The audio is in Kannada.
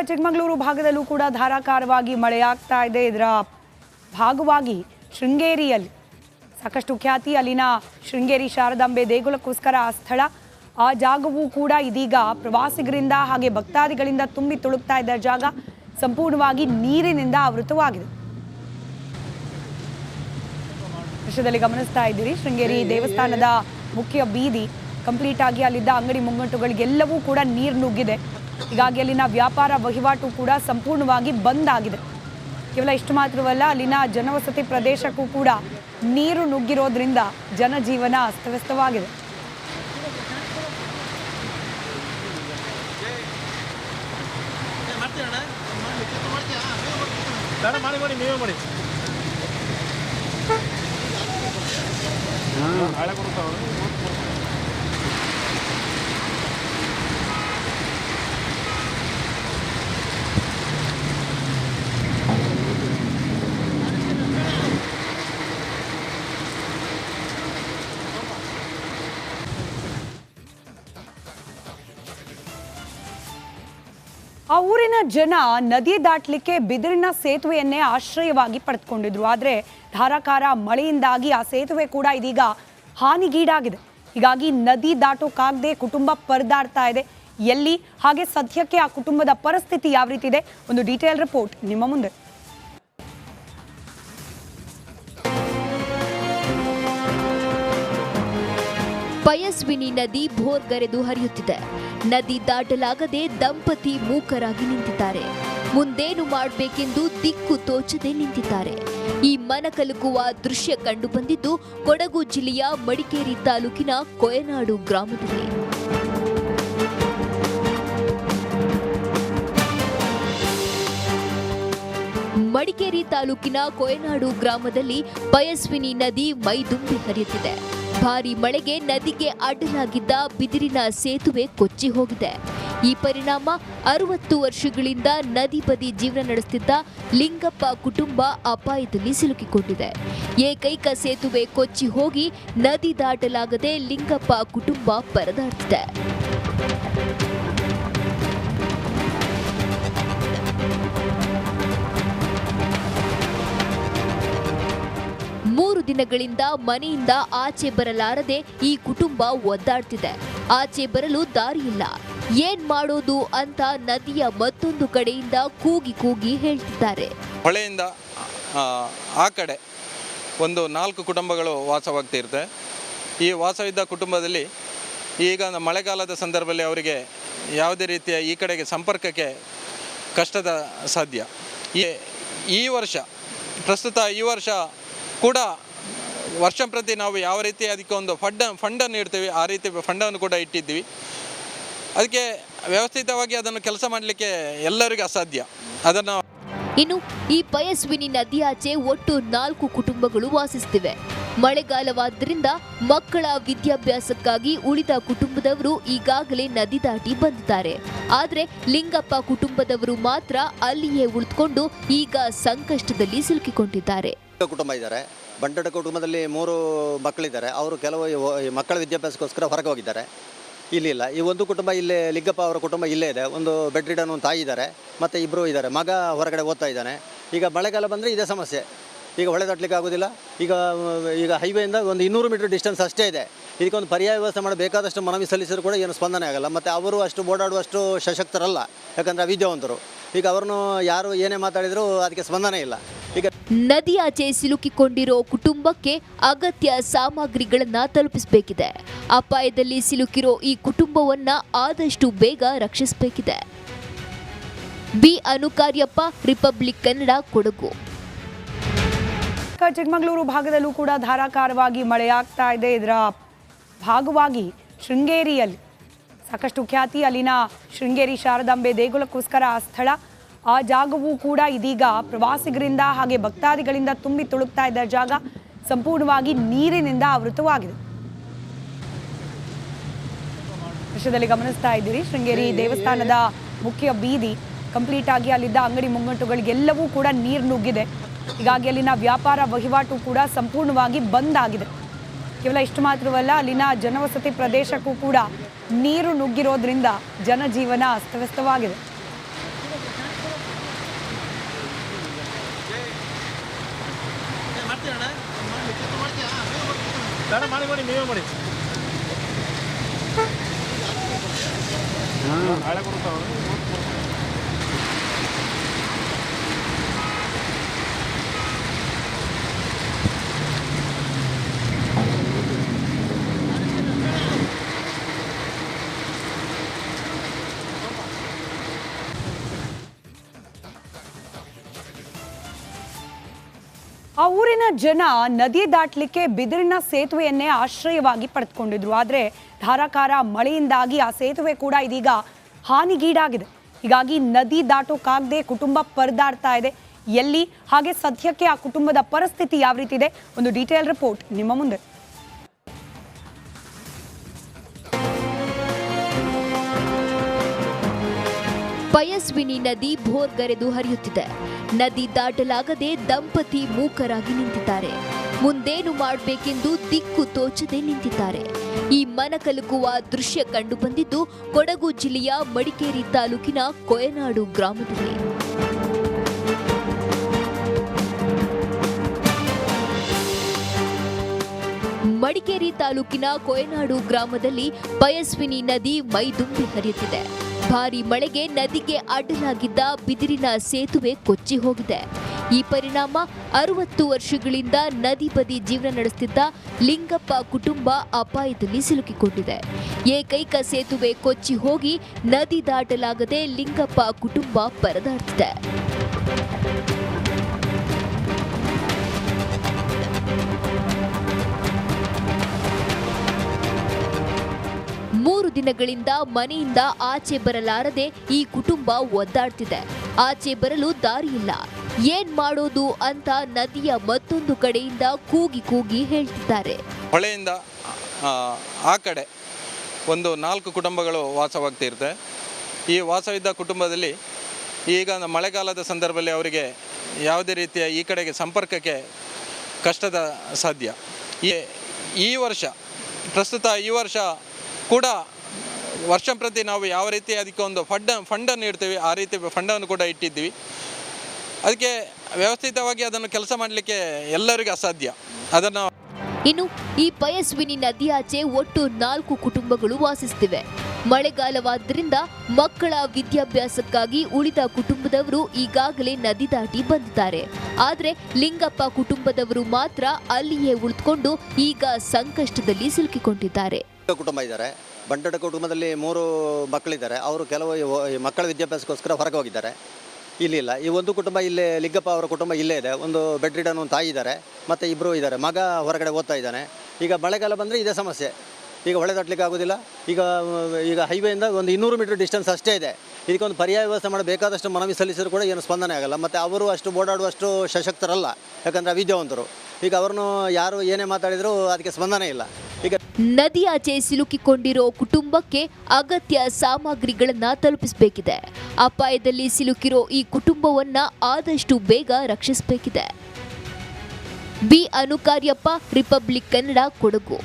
ಚಿಕ್ಕಮಗಳೂರು ಭಾಗದಲ್ಲೂ ಕೂಡ ಧಾರಾಕಾರವಾಗಿ ಮಳೆಯಾಗ್ತಾ ಇದೆ. ಇದರ ಭಾಗವಾಗಿ ಶೃಂಗೇರಿಯಲ್ಲಿ ಸಾಕಷ್ಟು ಖ್ಯಾತಿ ಅಲ್ಲಿನ ಶೃಂಗೇರಿ ಶಾರದಾಂಬೆ ದೇಗುಲಕ್ಕೋಸ್ಕರ ಆ ಸ್ಥಳ, ಆ ಜಾಗವೂ ಕೂಡ ಇದೀಗ ಪ್ರವಾಸಿಗರಿಂದ ಹಾಗೆ ಭಕ್ತಾದಿಗಳಿಂದ ತುಂಬಿ ತುಳುಕ್ತಾ ಇದ್ದ ಜಾಗ ಸಂಪೂರ್ಣವಾಗಿ ನೀರಿನಿಂದ ಆವೃತವಾಗಿದೆ. ದೃಶ್ಯದಲ್ಲಿ ಗಮನಿಸ್ತಾ ಇದ್ದೀರಿ, ಶೃಂಗೇರಿ ದೇವಸ್ಥಾನದ ಮುಖ್ಯ ಬೀದಿ ಕಂಪ್ಲೀಟ್ ಆಗಿ ಅಲ್ಲಿದ್ದ ಅಂಗಡಿ ಮುಂಗಟ್ಟುಗಳಿಗೆಲ್ಲವೂ ಕೂಡ ನೀರು ನುಗ್ಗಿದೆ. ಹೀಗಾಗಿ ಅಲ್ಲಿನ ವ್ಯಾಪಾರ ವಹಿವಾಟು ಕೂಡ ಸಂಪೂರ್ಣವಾಗಿ ಬಂದ್ ಆಗಿದೆ. ಕೇವಲ ಇಷ್ಟು ಮಾತ್ರವಲ್ಲ, ಅಲ್ಲಿನ ಜನವಸತಿ ಪ್ರದೇಶಕ್ಕೂ ಕೂಡ ನೀರು ನುಗ್ಗಿರೋದ್ರಿಂದ ಜನಜೀವನ ಅಸ್ತವ್ಯಸ್ತವಾಗಿದೆ. ಆ ಊರಿನ ಜನ ನದಿ ದಾಟಲಿಕ್ಕೆ ಬಿದಿರಿನ ಸೇತುವೆಯನ್ನೇ ಆಶ್ರಯವಾಗಿ ಪಡೆದುಕೊಂಡಿದ್ರು. ಆದರೆ ಧಾರಾಕಾರ ಮಳೆಯಿಂದಾಗಿ ಆ ಸೇತುವೆ ಕೂಡ ಇದೀಗ ಹಾನಿಗೀಡಾಗಿದೆ. ಹೀಗಾಗಿ ನದಿ ದಾಟೋಕ್ಕಾಗದೆ ಕುಟುಂಬ ಪರದಾಡ್ತಾ ಇದೆ. ಎಲ್ಲಿ ಹಾಗೆ ಸದ್ಯಕ್ಕೆ ಆ ಕುಟುಂಬದ ಪರಿಸ್ಥಿತಿ ಯಾವ ರೀತಿ ಇದೆ, ಒಂದು ಡೀಟೇಲ್ ರಿಪೋರ್ಟ್ ನಿಮ್ಮ ಮುಂದೆ. ಪಯಸ್ವಿನಿ ನದಿ ಭೋರ್ಗರೆದು ಹರಿಯುತ್ತಿದೆ. ನದಿ ದಾಟಲಾಗದೆ ದಂಪತಿ ಮೂಕರಾಗಿ ನಿಂತಿದ್ದಾರೆ. ಮುಂದೇನು ಮಾಡಬೇಕೆಂದು ದಿಕ್ಕು ತೋಚದೆ ನಿಂತಿದ್ದಾರೆ. ಈ ಮನಕಲುಕುವ ದೃಶ್ಯ ಕಂಡು ಬಂದಿದ್ದು ಕೊಡಗು ಜಿಲ್ಲೆಯ ಮಡಿಕೇರಿ ತಾಲೂಕಿನ ಕೊಯನಾಡು ಗ್ರಾಮದಲ್ಲಿ. ಮಡಿಕೇರಿ ತಾಲೂಕಿನ ಕೊಯನಾಡು ಗ್ರಾಮದಲ್ಲಿ ಪಯಸ್ವಿನಿ ನದಿ ಮೈದುಂಬಿ ಹರಿಯುತ್ತಿದೆ. ಭಾರಿ ಮಳೆಗೆ ನದಿಗೆ ಅಡ್ಡಲಾಗಿದ್ದ ಬಿದಿರಿನ ಸೇತುವೆ ಕೊಚ್ಚಿ ಹೋಗಿದೆ. ಈ ಪರಿಣಾಮ 60 ವರ್ಷಗಳಿಂದ ನದಿ ಬದಿ ಜೀವನ ನಡೆಸುತ್ತಿದ್ದ ಲಿಂಗಪ್ಪ ಕುಟುಂಬ ಅಪಾಯದಲ್ಲಿ ಸಿಲುಕಿಕೊಂಡಿದೆ. ಏಕೈಕ ಸೇತುವೆ ಕೊಚ್ಚಿ ಹೋಗಿ ನದಿ ದಾಟಲಾಗದೆ ಲಿಂಗಪ್ಪ ಕುಟುಂಬ ಪರದಾಡ್ತಿದೆ. ಮೂರು ದಿನಗಳಿಂದ ಮನೆಯಿಂದ ಆಚೆ ಬರಲಾರದೆ ಈ ಕುಟುಂಬ ಒದ್ದಾಡ್ತಿದೆ. ಆಚೆ ಬರಲು ದಾರಿ ಇಲ್ಲ. ಏನ್ ಮಾಡೋದು ಅಂತ ನದಿಯ ಮತ್ತೊಂದು ಕಡೆಯಿಂದ ಕೂಗಿ ಕೂಗಿ ಹೇಳ್ತಿದ್ದಾರೆ. ಹೊಳೆಯಿಂದ ಆ ಕಡೆ ಒಂದು 4 ಕುಟುಂಬಗಳು ವಾಸವಾಗ್ತಿರುತ್ತೆ. ಈ ವಾಸವಿದ್ದ ಕುಟುಂಬದಲ್ಲಿ ಈಗ ಮಳೆಗಾಲದ ಸಂದರ್ಭದಲ್ಲಿ ಅವರಿಗೆ ಯಾವುದೇ ರೀತಿಯ ಈ ಕಡೆಗೆ ಸಂಪರ್ಕಕ್ಕೆ ಕಷ್ಟದ ಸಾಧ್ಯ. ಈ ವರ್ಷ ಪ್ರಸ್ತುತ ಈ ವರ್ಷ ಕೂಡ ವರ್ಷ ಪ್ರತಿ ನಾವು ಯಾವ ರೀತಿ ಅದಕ್ಕೆ ಒಂದು ಫಂಡನ್ನು ಇಡ್ತೀವಿ, ಆ ರೀತಿ ಫಂಡನ್ನು ಕೂಡ ಇಟ್ಟಿದ್ವಿ. ಅದಕ್ಕೆ ವ್ಯವಸ್ಥಿತವಾಗಿ ಅದನ್ನು ಕೆಲಸ ಮಾಡಲಿಕ್ಕೆ ಎಲ್ಲರಿಗೂ ಅಸಾಧ್ಯ. ಅದನ್ನು ಇನ್ನು ಈ ಪಯಸ್ವಿನಿ ನದಿಯಾಚೆ ಒಟ್ಟು 4 ಕುಟುಂಬಗಳು ವಾಸಿಸುತ್ತಿವೆ. ಮಳೆಗಾಲವಾದ್ದರಿಂದ ಮಕ್ಕಳ ವಿದ್ಯಾಭ್ಯಾಸಕ್ಕಾಗಿ ಉಳಿದ ಕುಟುಂಬದವರು ಈಗಾಗಲೇ ನದಿ ದಾಟಿ ಬಂದಿದ್ದಾರೆ. ಆದರೆ ಲಿಂಗಪ್ಪ ಕುಟುಂಬದವರು ಮಾತ್ರ ಅಲ್ಲಿಯೇ ಉಳಿದುಕೊಂಡು ಈಗ ಸಂಕಷ್ಟದಲ್ಲಿ ಸಿಲುಕಿಕೊಂಡಿದ್ದಾರೆ. ಕುಟುಂಬ ಇದ್ದಾರೆ. ಬಂಟಡ ಕುಟುಂಬದಲ್ಲಿ 3 ಮಕ್ಕಳಿದ್ದಾರೆ. ಅವರು ಕೆಲವು ಮಕ್ಕಳ ವಿದ್ಯಾಭ್ಯಾಸಕ್ಕೋಸ್ಕರ ಹೊರಗೆ ಹೋಗಿದ್ದಾರೆ, ಇಲ್ಲಿ ಇಲ್ಲ. ಈ ಒಂದು ಕುಟುಂಬ ಇಲ್ಲೇ, ಲಿಂಗಪ್ಪ ಅವರ ಕುಟುಂಬ ಇಲ್ಲೇ ಇದೆ. ಒಂದು ಬೆಡ್ ರಿಡನ್ ಒಂದು ತಾಯಿ ಇದ್ದಾರೆ, ಮತ್ತು 2 ಇದ್ದಾರೆ. ಮಗ ಹೊರಗಡೆ ಓದ್ತಾ ಇದ್ದಾನೆ. ಈಗ ಮಳೆಗಾಲ ಬಂದರೆ ಇದೇ ಸಮಸ್ಯೆ. ಈಗ ಹೊಳೆ ದಾಟಲಿಕ್ಕೆ ಆಗೋದಿಲ್ಲ. ಈಗ ಹೈವೇಯಿಂದ ಒಂದು 200 ಮೀಟರ್ ಡಿಸ್ಟೆನ್ಸ್ ಅಷ್ಟೇ ಇದೆ. ಇದಕ್ಕೊಂದು ಪರ್ಯಾಯ ವ್ಯವಸ್ಥೆ ಮಾಡಿ ಬೇಕಾದಷ್ಟು ಮನವಿ ಸಲ್ಲಿಸಿದ್ರು ಕೂಡ ಏನು ಸ್ಪಂದನೆ ಆಗಲ್ಲ. ಮತ್ತು ಅವರು ಅಷ್ಟು ಓಡಾಡುವಷ್ಟು ಸಶಕ್ತರಲ್ಲ, ಯಾಕಂದರೆ ಅವಿದ್ಯಾವಂತರು. ಈಗ ಅವ್ರನ್ನು ಯಾರು ಏನೇ ಮಾತಾಡಿದರೂ ಅದಕ್ಕೆ ಸ್ಪಂದನೆ ಇಲ್ಲ. ಈಗ ನದಿಯಾಚೆ ಸಿಲುಕಿಕೊಂಡಿರೋ ಕುಟುಂಬಕ್ಕೆ ಅಗತ್ಯ ಸಾಮಗ್ರಿಗಳನ್ನು ತಲುಪಿಸಬೇಕಿದೆ. ಅಪಾಯದಲ್ಲಿ ಸಿಲುಕಿರೋ ಈ ಕುಟುಂಬವನ್ನ ಆದಷ್ಟು ಬೇಗ ರಕ್ಷಿಸಬೇಕಿದೆ. ಬಿ ಅನುಕಾರ್ಯಪ್ಪ, ರಿಪಬ್ಲಿಕ್ ಕನ್ನಡ, ಕೊಡಗು. ಚಿಕ್ಕಮಗಳೂರು ಭಾಗದಲ್ಲೂ ಕೂಡ ಧಾರಾಕಾರವಾಗಿ ಮಳೆಯಾಗ್ತಾ ಇದೆ. ಇದರ ಭಾಗವಾಗಿ ಶೃಂಗೇರಿಯಲ್ಲಿ ಸಾಕಷ್ಟು ಖ್ಯಾತಿ ಅಲ್ಲಿನ ಶೃಂಗೇರಿ ಶಾರದಾಂಬೆ ದೇಗುಲಕ್ಕೋಸ್ಕರ ಆ ಸ್ಥಳ, ಆ ಜಾಗವೂ ಕೂಡ ಇದೀಗ ಪ್ರವಾಸಿಗರಿಂದ ಹಾಗೆ ಭಕ್ತಾದಿಗಳಿಂದ ತುಂಬಿ ತುಳುಕ್ತಾ ಇದ್ದ ಜಾಗ ಸಂಪೂರ್ಣವಾಗಿ ನೀರಿನಿಂದ ಆವೃತವಾಗಿದೆ. ದೃಶ್ಯದಲ್ಲಿ ಗಮನಿಸ್ತಾ ಇದ್ದೀರಿ, ಶೃಂಗೇರಿ ದೇವಸ್ಥಾನದ ಮುಖ್ಯ ಬೀದಿ ಕಂಪ್ಲೀಟ್ ಆಗಿ ಅಲ್ಲಿದ್ದ ಅಂಗಡಿ ಮುಂಗಟ್ಟುಗಳಿಗೆಲ್ಲವೂ ಕೂಡ ನೀರು ನುಗ್ಗಿದೆ. ಹೀಗಾಗಿ ಅಲ್ಲಿನ ವ್ಯಾಪಾರ ವಹಿವಾಟು ಕೂಡ ಸಂಪೂರ್ಣವಾಗಿ ಬಂದ್ ಆಗಿದೆ. ಕೇವಲ ಇಷ್ಟು ಮಾತ್ರವಲ್ಲ, ಅಲ್ಲಿನ ಜನವಸತಿ ಪ್ರದೇಶಕ್ಕೂ ಕೂಡ ನೀರು ನುಗ್ಗಿರೋದ್ರಿಂದ ಜನಜೀವನ ಅಸ್ತವ್ಯಸ್ತವಾಗಿದೆ. ಆ ಊರಿನ ಜನ ನದಿ ದಾಟಲಿಕ್ಕೆ ಬಿದಿರಿನ ಸೇತುವೆಯನ್ನೇ ಆಶ್ರಯವಾಗಿ ಪಡೆದುಕೊಂಡಿದ್ರು. ಆದರೆ ಧಾರಾಕಾರ ಮಳೆಯಿಂದಾಗಿ ಆ ಸೇತುವೆ ಕೂಡ ಇದೀಗ ಹಾನಿಗೀಡಾಗಿದೆ. ಹೀಗಾಗಿ ನದಿ ದಾಟೋಕ್ಕಾಗದೆ ಕುಟುಂಬ ಪರದಾಡ್ತಾ ಇದೆ. ಎಲ್ಲಿ ಹಾಗೆ ಸದ್ಯಕ್ಕೆ ಆ ಕುಟುಂಬದ ಪರಿಸ್ಥಿತಿ ಯಾವ ರೀತಿ ಇದೆ, ಒಂದು ಡೀಟೇಲ್ ರಿಪೋರ್ಟ್ ನಿಮ್ಮ ಮುಂದೆ. ಪಯಸ್ವಿನಿ ನದಿ ಭೋರ್ಗರೆದು ಹರಿಯುತ್ತಿದೆ. ನದಿ ದಾಟಲಾಗದೆ ದಂಪತಿ ಮೂಕರಾಗಿ ನಿಂತಿದ್ದಾರೆ. ಮುಂದೇನು ಮಾಡಬೇಕೆಂದು ದಿಕ್ಕು ತೋಚದೆ ನಿಂತಿದ್ದಾರೆ. ಈ ಮನಕಲುಕುವ ದೃಶ್ಯ ಕಂಡು ಬಂದಿದ್ದು ಕೊಡಗು ಜಿಲ್ಲೆಯ ಮಡಿಕೇರಿ ತಾಲೂಕಿನ ಕೊಯನಾಡು ಗ್ರಾಮದಲ್ಲಿ. ಮಡಿಕೇರಿ ತಾಲೂಕಿನ ಕೊಯನಾಡು ಗ್ರಾಮದಲ್ಲಿ ಪಯಸ್ವಿನಿ ನದಿ ಮೈದುಂಬಿ ಹರಿಯುತ್ತಿದೆ. ಭಾರಿ ಮಳೆಗೆ ನದಿಗೆ ಅಡ್ಡಲಾಗಿದ್ದ ಬಿದಿರಿನ ಸೇತುವೆ ಕೊಚ್ಚಿ ಹೋಗಿದೆ. ಈ ಪರಿಣಾಮ 60 ವರ್ಷಗಳಿಂದ ನದಿ ಬದಿ ಜೀವನ ನಡೆಸುತ್ತಿದ್ದ ಲಿಂಗಪ್ಪ ಕುಟುಂಬ ಅಪಾಯದಲ್ಲಿ ಸಿಲುಕಿಕೊಂಡಿದೆ. ಏಕೈಕ ಸೇತುವೆ ಕೊಚ್ಚಿ ಹೋಗಿ ನದಿ ದಾಟಲಾಗದೆ ಲಿಂಗಪ್ಪ ಕುಟುಂಬ ಪರದಾಡ್ತಿದೆ. ಮೂರು ದಿನಗಳಿಂದ ಮನೆಯಿಂದ ಆಚೆ ಬರಲಾರದೆ ಈ ಕುಟುಂಬ ಒದ್ದಾಡ್ತಿದೆ. ಆಚೆ ಬರಲು ದಾರಿಯಿಲ್ಲ. ಏನ್ ಮಾಡೋದು ಅಂತ ನದಿಯ ಮತ್ತೊಂದು ಕಡೆಯಿಂದ ಕೂಗಿ ಕೂಗಿ ಹೇಳ್ತಿದ್ದಾರೆ. ಹೊಳೆಯಿಂದ ಆ ಕಡೆ ಒಂದು 4 ಕುಟುಂಬಗಳು ವಾಸವಾಗ್ತಿರುತ್ತೆ. ಈ ವಾಸವಿದ್ದ ಕುಟುಂಬದಲ್ಲಿ ಈಗ ಮಳೆಗಾಲದ ಸಂದರ್ಭದಲ್ಲಿ ಅವರಿಗೆ ಯಾವುದೇ ರೀತಿಯ ಈ ಕಡೆಗೆ ಸಂಪರ್ಕಕ್ಕೆ ಕಷ್ಟದ ಸಾಧ್ಯ. ಈ ವರ್ಷ ಪ್ರಸ್ತುತ ಈ ವರ್ಷ ಕೂಡ ವರ್ಷ ಪ್ರತಿ ನಾವು ಯಾವ ರೀತಿ ಅದಕ್ಕೆ ಒಂದು ಫಂಡನ್ನು ಇಡ್ತೀವಿ, ಆ ರೀತಿ ಫಂಡನ್ನು ಕೂಡ ಇಟ್ಟಿದ್ದೀವಿ. ಅದಕ್ಕೆ ವ್ಯವಸ್ಥಿತವಾಗಿ ಅದನ್ನು ಕೆಲಸ ಮಾಡಲಿಕ್ಕೆ ಎಲ್ಲರಿಗೂ ಅಸಾಧ್ಯ. ಅದನ್ನು ಇನ್ನು ಈ ಪಯಸ್ವಿನಿ ನದಿಯಾಚೆ ಒಟ್ಟು 4 ಕುಟುಂಬಗಳು ವಾಸಿಸುತ್ತಿವೆ. ಮಳೆಗಾಲವಾದ್ದರಿಂದ ಮಕ್ಕಳ ವಿದ್ಯಾಭ್ಯಾಸಕ್ಕಾಗಿ ಉಳಿದ ಕುಟುಂಬದವರು ಈಗಾಗಲೇ ನದಿ ದಾಟಿ ಬಂದಿದ್ದಾರೆ. ಆದರೆ ಲಿಂಗಪ್ಪ ಕುಟುಂಬದವರು ಮಾತ್ರ ಅಲ್ಲಿಯೇ ಉಳಿದುಕೊಂಡು ಈಗ ಸಂಕಷ್ಟದಲ್ಲಿ ಸಿಲುಕಿಕೊಂಡಿದ್ದಾರೆ. ಕುಟುಂಬ ಇದ್ದಾರೆ. ಬಂಟಡ ಕುಟುಂಬದಲ್ಲಿ 3 ಮಕ್ಕಳಿದ್ದಾರೆ. ಅವರು ಕೆಲವು ಮಕ್ಕಳ ವಿದ್ಯಾಭ್ಯಾಸಕ್ಕೋಸ್ಕರ ಹೊರಗೆ ಹೋಗಿದ್ದಾರೆ, ಇಲ್ಲಿಲ್ಲ. ಈ ಒಂದು ಕುಟುಂಬ ಇಲ್ಲೇ, ಲಿಂಗಪ್ಪ ಅವರ ಕುಟುಂಬ ಇಲ್ಲೇ ಇದೆ. ಒಂದು ಬೆಡ್ ರಿಡನ್ ಒಂದು ತಾಯಿ ಇದ್ದಾರೆ, ಮತ್ತು 2 ಇದ್ದಾರೆ. ಮಗ ಹೊರಗಡೆ ಓದ್ತಾ ಇದ್ದಾನೆ. ಈಗ ಮಳೆಗಾಲ ಬಂದರೆ ಇದೇ ಸಮಸ್ಯೆ. ಈಗ ಹೊಳೆ ದಾಟಲಿಕ್ಕೆ ಆಗೋದಿಲ್ಲ. ಈಗ ಹೈವೇಯಿಂದ ಒಂದು 200 ಮೀಟರ್ ಡಿಸ್ಟೆನ್ಸ್ ಅಷ್ಟೇ ಇದೆ. ಇದಕ್ಕೊಂದು ಪರ್ಯಾಯ ವ್ಯವಸ್ಥೆ ಮಾಡಬೇಕಾದಷ್ಟು ಮನವಿ ಸಲ್ಲಿಸಿದ್ರು ಕೂಡ ಏನು ಸ್ಪಂದನೆ ಆಗಲ್ಲ. ಮತ್ತು ಅವರು ಅಷ್ಟು ಓಡಾಡುವಷ್ಟು ಸಶಕ್ತರಲ್ಲ, ಯಾಕಂದರೆ ಅವಿದ್ಯಾವಂತರು. ಈಗ ಅವ್ರನ್ನು ಯಾರು ಏನೇ ಮಾತಾಡಿದರೂ ಅದಕ್ಕೆ ಸ್ಪಂದನೆ ಇಲ್ಲ. ಈಗ ನದಿಯಾಚೆ ಸಿಲುಕಿಕೊಂಡಿರೋ ಕುಟುಂಬಕ್ಕೆ ಅಗತ್ಯ ಸಾಮಗ್ರಿಗಳನ್ನ ತಲುಪಿಸಬೇಕಿದೆ. ಅಪಾಯದಲ್ಲಿ ಸಿಲುಕಿರೋ ಈ ಕುಟುಂಬವನ್ನ ಆದಷ್ಟು ಬೇಗ ರಕ್ಷಿಸಬೇಕಿದೆ. ಬಿ ಅನುಕಾರ್ಯಪ್ಪ, ರಿಪಬ್ಲಿಕ್ ಕನ್ನಡ, ಕೊಡಗು.